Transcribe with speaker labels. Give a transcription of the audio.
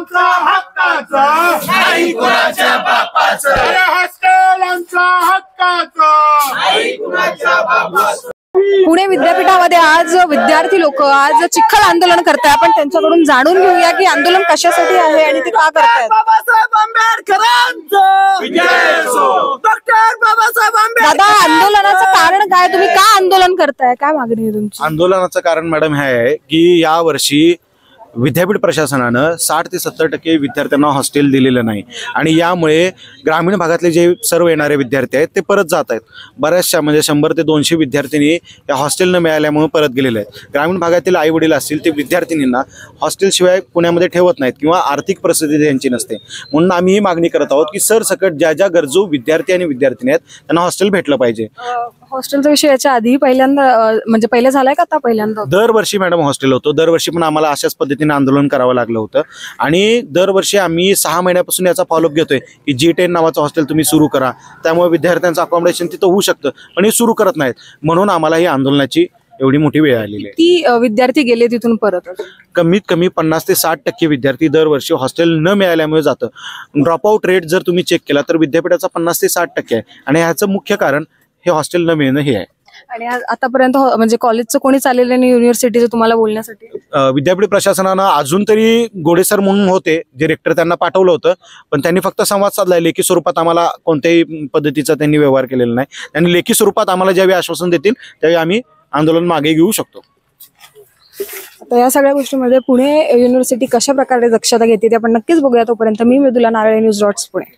Speaker 1: हक्काचा नाही कुणाच्या बापाचं, हॉस्टेलांचा हक्काचा नाही कुणाच्या बापाचं।
Speaker 2: पुणे विद्यापीठामध्ये आज विद्यार्थी लोक आज चिखल आंदोलन करताय। आपण त्यांच्याकडून जाणून घेऊया की आंदोलन कशासाठी आहे आणि ते का करतायत।
Speaker 1: बाबासाहेब आंबेडकरांचं विजय असो, डॉक्टर बाबासाहेब आंबेडकर।
Speaker 2: दादा, आंदोलनाचं कारण काय? तुम्ही का आंदोलन करताय? काय मागणी आहे तुमची?
Speaker 3: आंदोलनाचं कारण मॅडम हे आहे की या वर्षी विद्यापीठ प्रशासनानं 60 ते 70% विद्यार्थ्यांना हॉस्टेल दिलेलं नाही आणि यामुळे ग्रामीण भागातले जे सर्व येणारे विद्यार्थी आहेत ते परत जात आहेत। बऱ्याचशा म्हणजे 100 ते 200 विद्यार्थिनी या हॉस्टेल न मिळाल्यामुळे परत गेलेले आहेत। ग्रामीण भागातील आई वडील असतील ते विद्यार्थिनींना हॉस्टेलशिवाय पुण्यामध्ये ठेवत नाहीत किंवा आर्थिक परिस्थिती त्यांची नसते, म्हणून आम्ही ही मागणी करत आहोत की सरसकट ज्या ज्या गरजू विद्यार्थी आणि विद्यार्थिनी आहेत त्यांना हॉस्टेल भेटलं पाहिजे।
Speaker 2: हॉस्टेलचा विषय याच्या आधी पहिल्यांदा म्हणजे पहिले झालाय का आता पहिल्यांदा?
Speaker 3: दरवर्षी मॅडम हॉस्टेल होतो, दरवर्षी पण आम्हाला अशाच पद्धतीने आंदोलन करावं लागलं होतं आणि दरवर्षी आम्ही 6 महिन्यापासून याचा फॉलोअप घेतोय की G10 नावाचं हॉस्टेल तुम्ही सुरू करा, त्यामुळे विद्यार्थ्यांचं अकोमोडेशन तिथं होऊ शकतं, पण हे सुरू करत नाहीत, म्हणून आम्हाला ही आंदोलनाची एवढी मोठी वेळ आलेली आहे।
Speaker 2: ती विद्यार्थी गेले तिथून परत?
Speaker 3: कमीत कमी 50 ते 60% विद्यार्थी दरवर्षी हॉस्टेल न मिळाल्यामुळे जातं। ड्रॉपआउट रेट जर तुम्ही चेक केला तर विद्यापीठाचा 50 ते 60% आहे आणि ह्याचं मुख्य कारण हे हॉस्टेल न मिळणं हे आहे।
Speaker 2: आणि आतापर्यंत म्हणजे कॉलेजचं कोणी चाललेलं नाही युनिव्हर्सिटीचं तुम्हाला बोलण्यासाठी?
Speaker 3: विद्यापीठ प्रशासनानं अजून तरी गोडे सर म्हणून होते जे रेक्टर, त्यांना पाठवलं होतं, पण त्यांनी फक्त संवाद साधला, लेखी स्वरूपात आम्हाला कोणत्याही पद्धतीचा त्यांनी व्यवहार केलेला नाही। त्यांनी लेखी स्वरूपात आम्हाला ज्यावेळी आश्वासन देतील त्यावेळी आम्ही आंदोलन मागे घेऊ शकतो।
Speaker 2: आता या सगळ्या गोष्टींमध्ये पुणे युनिव्हर्सिटी कशा प्रकारे दक्षता घेते ते आपण नक्कीच बघूया। तोपर्यंत मी मृदुला नारळे, न्यूज डॉट्स पुणे।